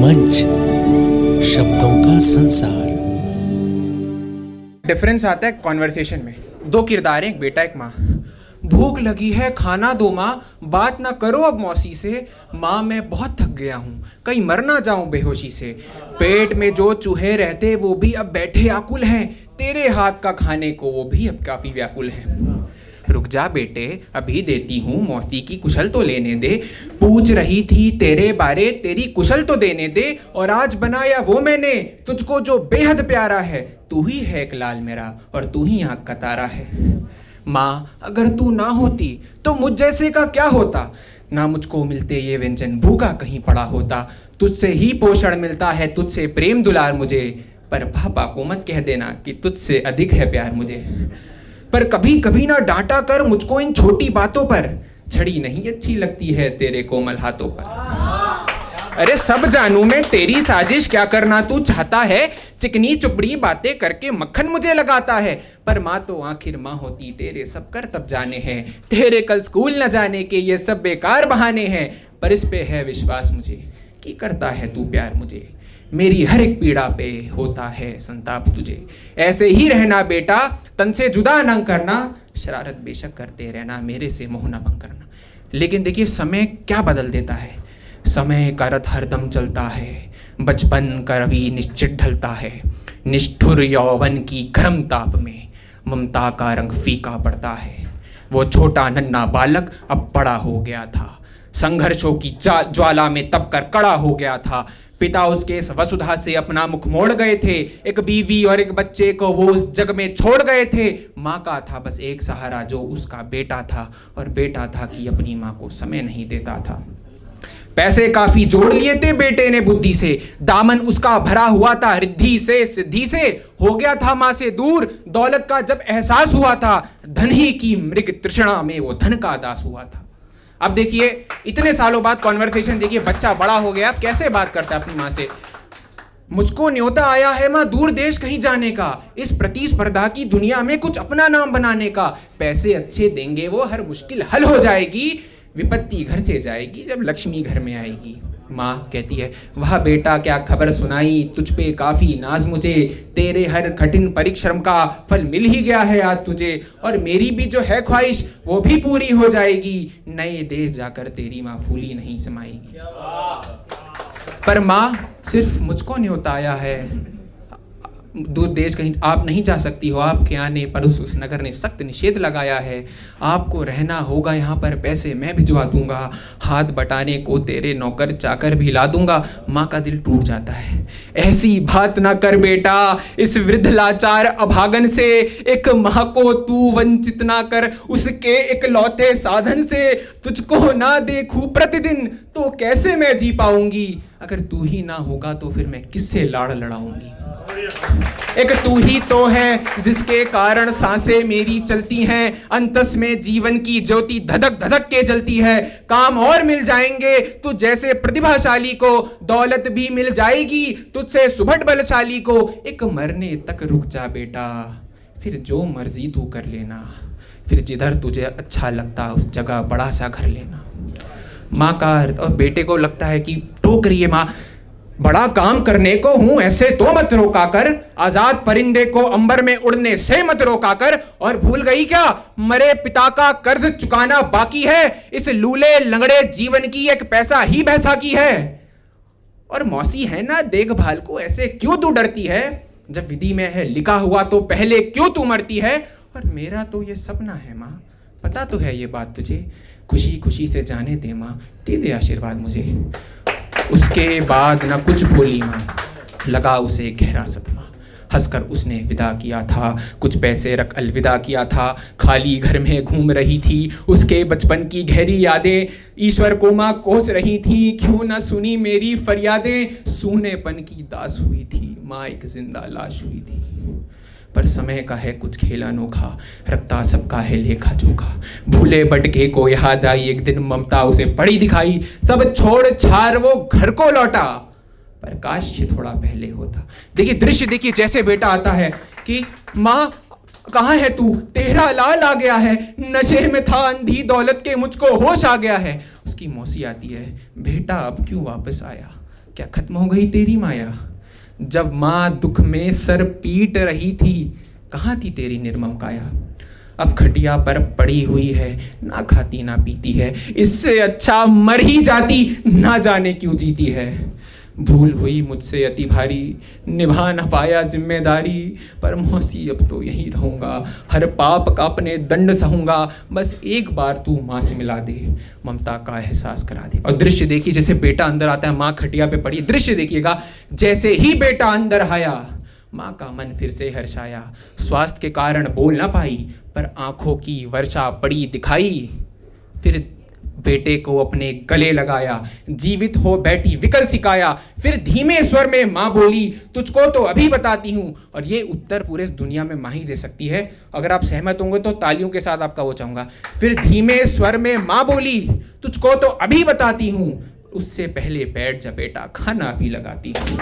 मंच, शब्दों का संसार। डिफरेंस आता है कॉन्वर्सेशन में। दो किरदार हैं, एक बेटा एक माँ। भूख लगी है, खाना दो माँ, बात ना करो अब मौसी से। माँ मैं बहुत थक गया हूँ, कहीं मर ना जाऊं बेहोशी से। पेट में जो चूहे रहते वो भी अब बैठे आकुल हैं, तेरे हाथ का खाने को वो भी अब काफी व्याकुल हैं। रुक जा बेटे, अभी देती हूँ मौसी की कुशल तो लेने दे। पूछ रही थी तेरे बारे, तेरी कुशल तो देने दे। और आज बनाया वो मैंने तुझको जो बेहद प्यारा है। तू ही है एक लाल मेरा और तू ही आँख का तारा है। माँ अगर तू ना होती तो मुझ जैसे का क्या होता। ना मुझको मिलते ये व्यंजन, भूखा कहीं पड़ा होता। तुझसे ही पोषण मिलता है, तुझसे प्रेम दुलार मुझे। पर पापा को मत कह देना कि तुझसे अधिक है प्यार मुझे। पर कभी कभी ना डांटा कर मुझको इन छोटी बातों पर। छड़ी नहीं अच्छी लगती है तेरे कोमल हाथों पर। अरे सब जानू मैं तेरी साजिश, क्या करना तू चाहता है। चिकनी चुपड़ी बातें करके मक्खन मुझे लगाता है। पर माँ तो आखिर माँ होती, तेरे सब कर तब जाने हैं। तेरे कल स्कूल न जाने के ये सब बेकार बहाने हैं। पर इस पे है विश्वास मुझे कि करता है तू प्यार मुझे। मेरी हर एक पीड़ा पे होता है संताप तुझे। ऐसे ही रहना बेटा, तन से जुदा ना करना। शरारत बेशक करते रहना, मेरे से मोह ना भंग करना। लेकिन देखिए समय क्या बदल देता है। समय का रथ हरदम चलता है, बचपन का रवि निश्चित ढलता है। निष्ठुर यौवन की गर्म ताप में ममता का रंग फीका पड़ता है। वो छोटा नन्हा बालक अब बड़ा हो गया था, संघर्षों की ज्वाला में तप कर कड़ा हो गया था। पिता उसके इस वसुधा से अपना मुख मोड़ गए थे। एक बीवी और एक बच्चे को वो उस जग में छोड़ गए थे। माँ का था बस एक सहारा जो उसका बेटा था, और बेटा था कि अपनी माँ को समय नहीं देता था। पैसे काफी जोड़ लिए थे बेटे ने बुद्धि से, दामन उसका भरा हुआ था रिद्धि से सिद्धि से। हो गया था माँ से दूर, दौलत का जब एहसास हुआ था। धन ही की मृग तृष्णा में वो धन का दास हुआ था। अब देखिए इतने सालों बाद कॉन्वर्सेशन, देखिए बच्चा बड़ा हो गया, अब कैसे बात करता है अपनी माँ से। मुझको न्योता आया है माँ दूर देश कहीं जाने का, इस प्रतिस्पर्धा की दुनिया में कुछ अपना नाम बनाने का। पैसे अच्छे देंगे वो, हर मुश्किल हल हो जाएगी। विपत्ति घर से जाएगी जब लक्ष्मी घर में आएगी। माँ कहती है वाह बेटा क्या खबर सुनाई, तुझ पे काफी नाज मुझे। तेरे हर कठिन परिश्रम का फल मिल ही गया है आज तुझे। और मेरी भी जो है ख्वाहिश वो भी पूरी हो जाएगी। नए देश जाकर तेरी माँ फूली नहीं समाएगी। पर माँ सिर्फ मुझको न्योता आया है, दूर देश कहीं आप नहीं जा सकती हो। आपके आने पर उस नगर ने सख्त निषेध लगाया है। आपको रहना होगा यहाँ पर, पैसे मैं भिजवा दूंगा। हाथ बटाने को तेरे नौकर चाकर भी ला दूंगा। माँ का दिल टूट जाता है। ऐसी बात ना कर बेटा, इस वृद्ध लाचार अभागन से। एक माँ को तू वंचित ना कर उसके इकलौते साधन से। तुझको ना देखूं प्रतिदिन तो कैसे मैं जी पाऊंगी। अगर तू ही ना होगा तो फिर मैं किससे लाड़ लड़ाऊंगी। एक तू ही तो है जिसके कारण सांसें मेरी चलती हैं। अंतस में जीवन की ज्योति धधक धधक के जलती है। काम और मिल जाएंगे तू जैसे प्रतिभाशाली को, दौलत भी मिल जाएगी तुझसे सुभट बलशाली को। एक मरने तक रुक जा बेटा, फिर जो मर्जी तू कर लेना। फिर जिधर तुझे अच्छा लगता उस जगह बड़ा सा घर लेना। माँ का और बेटे को लगता है कि टोक रही है माँ, बड़ा काम करने को हूं ऐसे तो मत रोका कर। आजाद परिंदे को अंबर में उड़ने से मत रोका कर। और भूल गई क्या मरे पिता का कर्ज चुकाना बाकी है। इस लूले लंगड़े जीवन की एक पैसा ही भैंसा की है। और मौसी है ना देखभाल को, ऐसे क्यों तू डरती है। जब विधि में है लिखा हुआ तो पहले क्यों तू मरती है। और मेरा तो ये सपना है माँ, पता तो है ये बात तुझे। खुशी खुशी से जाने दे माँ, दे दे आशीर्वाद मुझे। उसके बाद न कुछ बोली माँ, लगा उसे गहरा सदमा। हंसकर उसने विदा किया था, कुछ पैसे रख अलविदा किया था। खाली घर में घूम रही थी उसके बचपन की गहरी यादें। ईश्वर को माँ कोस रही थी, क्यों ना सुनी मेरी फरियादें। सूनेपन की दास हुई थी माँ, एक जिंदा लाश हुई थी। पर समय का है कुछ खेल अनोखा, रखता सबका है लेखा जोखा। भूले भटके को याद आई एक दिन ममता उसे पड़ी दिखाई। सब छोड़ छाड़ वो घर को लौटा, पर काश थोड़ा पहले होता। देखिए दृश्य देखिए, जैसे बेटा आता है कि माँ कहाँ है तू, तेरा लाल आ गया है। नशे में था अंधी दौलत के मुझको होश आ गया है। उसकी मौसी आती है, बेटा अब क्यों वापस आया, क्या खत्म हो गई तेरी माया? जब माँ दुख में सर पीट रही थी, कहाँ थी तेरी निर्मम काया? अब खटिया पर पड़ी हुई है, ना खाती ना पीती है, इससे अच्छा मर ही जाती, ना जाने क्यों जीती है। भूल हुई मुझसे अति भारी, निभा न पाया जिम्मेदारी, पर मौसी अब तो यहीं रहूँगा, हर पाप का अपने दंड सहूँगा, बस एक बार तू माँ से मिला दे, ममता का एहसास करा दे। और दृश्य देखिए, जैसे बेटा अंदर आता है, माँ खटिया पे पड़ी, दृश्य देखिएगा, जैसे ही बेटा अंदर आया, माँ का मन फिर से हर्षाया। स्वास्थ्य के कारण बोल ना पाई, पर आंखों की वर्षा पड़ी दिखाई। फिर बेटे को अपने गले लगाया, जीवित हो बैठी विकल सिकाया। फिर धीमे स्वर में माँ बोली, तुझको तो अभी बताती हूँ। और ये उत्तर पूरे दुनिया में माँ ही दे सकती है। अगर आप सहमत होंगे तो तालियों के साथ आपका वो चाहूंगा। फिर धीमे स्वर में माँ बोली, तुझको तो अभी बताती हूँ, उससे पहले बैठ जा बेटा, खाना भी लगाती हूँ।